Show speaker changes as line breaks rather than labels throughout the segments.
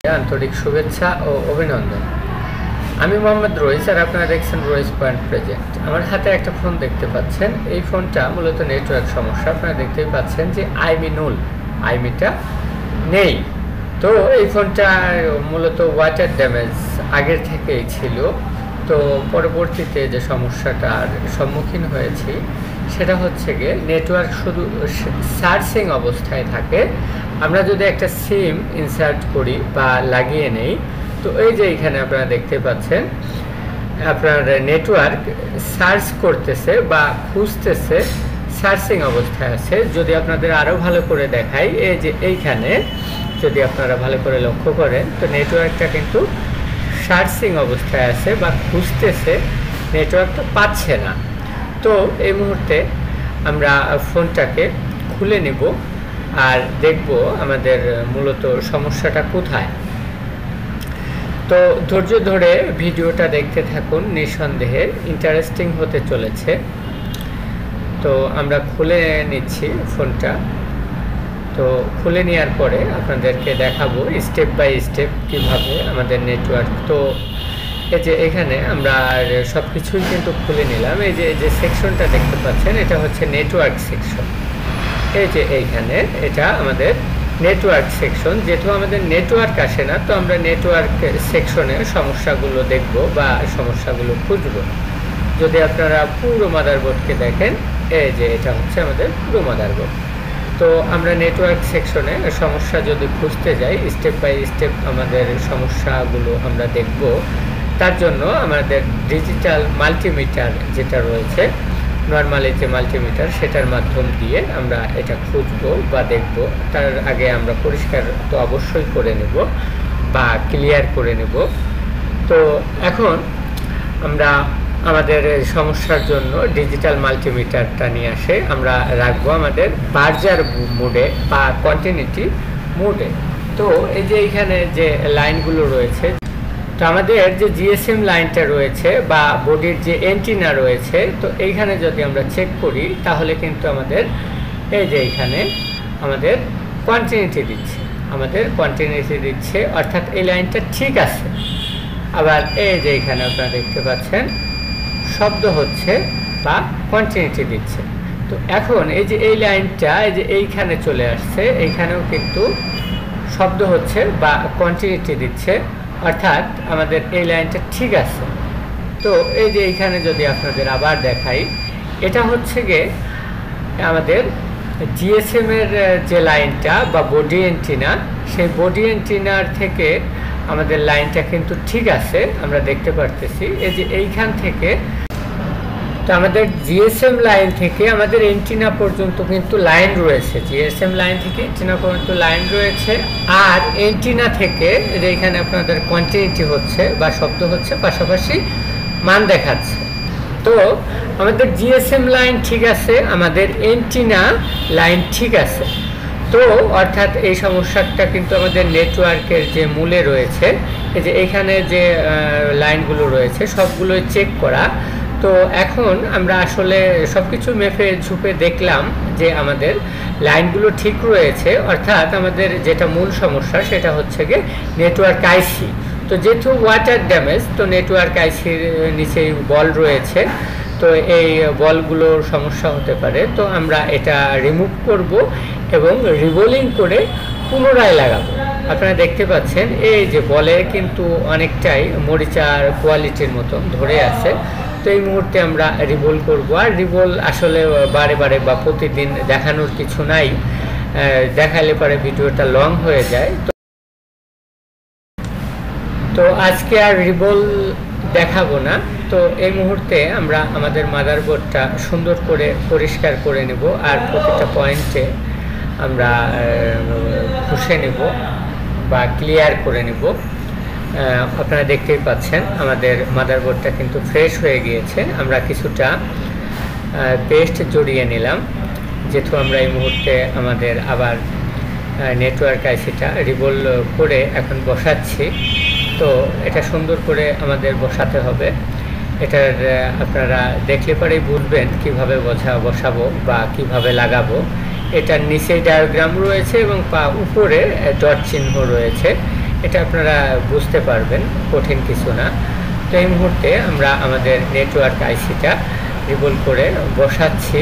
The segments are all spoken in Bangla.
আন্তরিক শুভেচ্ছা ও অভিনন্দন। আমি মোহাম্মদ রইস আর আপনারা দেখছেন রইস পয়েন্ট প্রেজেন্ট। আমার হাতে একটা ফোন দেখতে পাচ্ছেন। এই ফোনটা মূলত নেটওয়ার্ক সমস্যা। আপনারা দেখতেই পাচ্ছেন যে আইমিটা নেই। তো এই ফোনটা মূলত ওয়াটার ড্যামেজ আগের থেকেই ছিল। তো পরবর্তীতে যে সমস্যাটার সম্মুখীন হয়েছি সেটা হচ্ছে গিয়ে নেটওয়ার্ক শুধু সার্চিং অবস্থায় থাকে। আমরা যদি একটা সিম ইনসার্ট করি বা লাগিয়ে নেই, তো এই যে এখানে আপনারা দেখতে পাচ্ছেন আপনার নেটওয়ার্ক সার্চ করতেছে বা খুঁজতেছে, সার্চিং অবস্থায় আছে। যদি আপনাদের আরও ভালো করে দেখাই, এই যে এইখানে যদি আপনারা ভালো করে লক্ষ্য করেন, তো নেটওয়ার্কটা কিন্তু সার্চিং অবস্থায় আছে বা খুঁজতেছে, নেটওয়ার্কটা পাচ্ছে না। তো এই মুহূর্তে আমরা ফোনটাকে খুলে নেব আর দেখব আমাদের মূলত সমস্যাটা কোথায়। তো ধৈর্য ধরে ভিডিওটা দেখতে থাকুন, নিঃসন্দেহে ইন্টারেস্টিং হতে চলেছে। তো আমরা খুলে নিচ্ছি ফোনটা। তো খুলে নেওয়ার পরে আপনাদেরকে দেখাবো স্টেপ বাই স্টেপ কীভাবে আমাদের নেটওয়ার্ক। তো এই যে এখানে আমরা সব কিছুই কিন্তু খুলে নিলাম। এই যে সেকশনটা দেখতে পাচ্ছেন, এটা হচ্ছে নেটওয়ার্ক সেকশন। এই যে এইখানে এটা আমাদের নেটওয়ার্ক সেকশন। যেহেতু আমাদের নেটওয়ার্ক আসে না, তো আমরা নেটওয়ার্ক সেকশনে সমস্যাগুলো দেখব বা সমস্যাগুলো খুঁজব। যদি আপনারা পুরো মাদারবোর্ডকে দেখেন, এই যে এটা হচ্ছে আমাদের পুরো মাদারবোর্ড। তো আমরা নেটওয়ার্ক সেকশনে সমস্যা যদি খুঁজতে যাই, স্টেপ বাই স্টেপ আমাদের সমস্যাগুলো আমরা দেখব। তার জন্য আমাদের ডিজিটাল মাল্টিমিটার যেটা রয়েছে, নর্মালি যে মাল্টিমিটার, সেটার মাধ্যম দিয়ে আমরা এটা খুঁজব বা দেখব। তার আগে আমরা পরিষ্কার তো অবশ্যই করে নেব বা ক্লিয়ার করে নেব। তো এখন আমরা আমাদের সমস্যার জন্য ডিজিটাল মাল্টিমিটারটা নিয়ে আসে আমরা রাখবো আমাদের বার্জার মোডে বা কন্টিনিউটি মোডে। তো এই যে এইখানে যে লাইনগুলো রয়েছে, তো আমাদের যে জিএসএম লাইনটা রয়েছে বা বডির যে এন্টিনা রয়েছে, তো এইখানে যদি আমরা চেক করি তাহলে কিন্তু আমাদের এই যে এইখানে আমাদের কন্টিনিউটি দিচ্ছে, অর্থাৎ এই লাইনটা ঠিক আছে। আবার এই যে এইখানে আপনারা দেখতে পাচ্ছেন শব্দ হচ্ছে বা কন্টিনিউটি দিচ্ছে। তো এখন এই যে এই লাইনটা এই যে এইখানে চলে আসছে, এইখানেও কিন্তু শব্দ হচ্ছে বা কন্টিনিউটি দিচ্ছে, অর্থাৎ আমাদের এই লাইনটা ঠিক আছে। তো এই যে এইখানে যদি আপনাদের আবার দেখাই, এটা হচ্ছে গিয়ে আমাদের জিএসএম এর যে লাইনটা বা বডি এন্টিনা, সেই বডি এন্টিনার থেকে আমাদের লাইনটা কিন্তু ঠিক আছে, আমরা দেখতে পারতেছি। এই যে এইখান থেকে, তো আমাদের জিএসএম লাইন থেকে আমাদের এন্টিনা পর্যন্ত কিন্তু লাইন রয়েছে, জিএসএম লাইন থেকে এন্টিনা পর্যন্ত লাইন রয়েছে। আর এন্টিনা থেকে এখানে আপনাদের কন্টিনিউটি হচ্ছে বা শব্দ হচ্ছে, পাশাপাশি মান দেখাচ্ছে। তো আমাদের জিএসএম লাইন ঠিক আছে, আমাদের এন্টিনা লাইন ঠিক আছে। তো অর্থাৎ এই সমস্যাটা কিন্তু আমাদের নেটওয়ার্কের যে মূলে রয়েছে, এই যে এখানে যে লাইনগুলো রয়েছে সবগুলোই চেক করা। তো এখন আমরা আসলে সব কিছু মেপে ঝুপে দেখলাম যে আমাদের লাইনগুলো ঠিক রয়েছে, অর্থাৎ আমাদের যেটা মূল সমস্যা সেটা হচ্ছে গিয়ে নেটওয়ার্ক আইসি। তো যেহেতু ওয়াটার ড্যামেজ, তো নেটওয়ার্ক আইসির নিচেই বল রয়েছে, তো এই বলগুলোর সমস্যা হতে পারে। তো আমরা এটা রিমুভ করব এবং রিবোলিং করে পুনরায় লাগাবো। আপনারা দেখতে পাচ্ছেন এই যে বলে কিন্তু অনেকটাই মরিচার কোয়ালিটির মতন ধরে আছে। তো এই মুহূর্তে আমরা রিবোল করব। আর রিবোল আসলে বারে বারে বা প্রতিদিন দেখানোর কিছু নাই, দেখালে পরে ভিডিওটা লং হয়ে যায়। তো আজকে আর রিবোল দেখাবো না। তো এই মুহূর্তে আমরা আমাদের মাদারবোর্ডটা সুন্দর করে পরিষ্কার করে নেব আর প্রতিটা পয়েন্টে আমরা ঘষে নেব বা ক্লিয়ার করে নেব। আপনারা দেখতেই পাচ্ছেন আমাদের মাদারবোর্ডটা কিন্তু ফ্রেশ হয়ে গিয়েছে। আমরা কিছুটা পেস্ট জড়িয়ে নিলাম, যেহেতু আমরা এই মুহূর্তে আমাদের আবার নেটওয়ার্ক আইসিটা রিবোল করে এখন বসাচ্ছি। তো এটা সুন্দর করে আমাদের বসাতে হবে। এটার আপনারা দেখলে পরেই বুঝবেন কীভাবে বসাবো বা কিভাবে লাগাবো। এটার নিচে ডায়াগ্রাম রয়েছে এবং উপরে ডট চিহ্ন রয়েছে। এটা আপনারা বুঝতে পারবেন, কঠিন কিছু না। তো এই মুহূর্তে আমরা আমাদের নেটওয়ার্ক আইসিটা রিবল করে বসাচ্ছি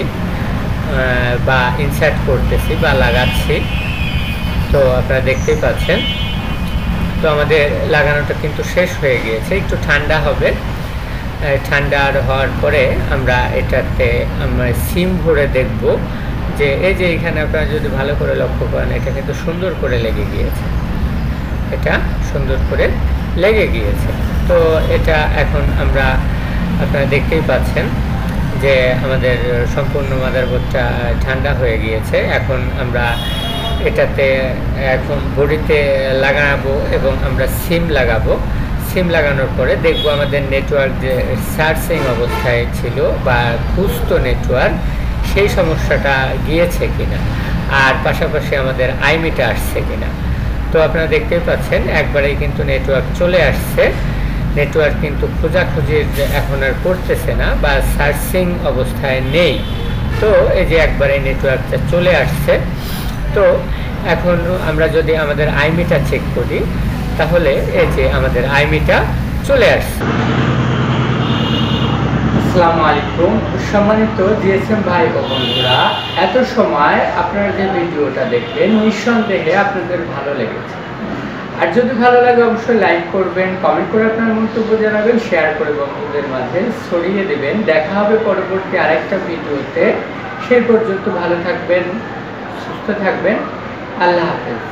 বা ইনসার্ট করতেছি বা লাগাচ্ছি। তো আপনারা দেখতেই পাচ্ছেন। তো আমাদের লাগানোটা কিন্তু শেষ হয়ে গিয়েছে, একটু ঠান্ডা হবে। ঠান্ডা হওয়ার পরে আমরা এটাতে আমরা সিম ভরে দেখব যে এই যে এখানে আপনারা যদি ভালো করে লক্ষ্য করেন, এটা কিন্তু সুন্দর করে লেগে গিয়েছে, এটা সুন্দর করে লেগে গিয়েছে। তো এটা এখন আমরা আপনারা দেখতেই পাচ্ছেন যে আমাদের সম্পূর্ণ মাদারবোর্ডটা ঠান্ডা হয়ে গিয়েছে। এখন আমরা এটাতে এখন বডিতে লাগাবো এবং আমরা সিম লাগাবো। সিম লাগানোর পরে দেখব আমাদের নেটওয়ার্ক যে সার্চিং অবস্থায় ছিল বা খুঁজতো নেটওয়ার্ক, সেই সমস্যাটা গিয়েছে কিনা, আর পাশাপাশি আমাদের আইমিটা আসছে কিনা। তো আপনারা দেখতেই পাচ্ছেন একবারেই কিন্তু নেটওয়ার্ক চলে আসছে। নেটওয়ার্ক কিন্তু খোঁজাখুঁজির এখন আর করতেছে না বা সার্চিং অবস্থায় নেই। তো এই যে একবারে নেটওয়ার্কটা চলে আসছে। তো এখন আমরা যদি আমাদের আইমিটা চেক করি, তাহলে এই যে আমাদের আইমিটা চলে আসছে। আসসালামু আলাইকুম সম্মানিত জিএসএম ভাই ও বন্ধুরা, এত সময় আপনারা যে ভিডিওটা দেখলেন নিঃসন্দেহে আপনাদের ভালো লেগেছে। আর যদি ভালো লাগে অবশ্যই লাইক করবেন, কমেন্ট করে আপনার মন্তব্য জানাবেন, শেয়ার করে বন্ধুদের মাঝে ছড়িয়ে দেবেন। দেখা হবে পরবর্তী আরেকটা ভিডিওতে। সেই পর্যন্ত ভালো থাকবেন, সুস্থ থাকবেন। আল্লাহ হাফেজ।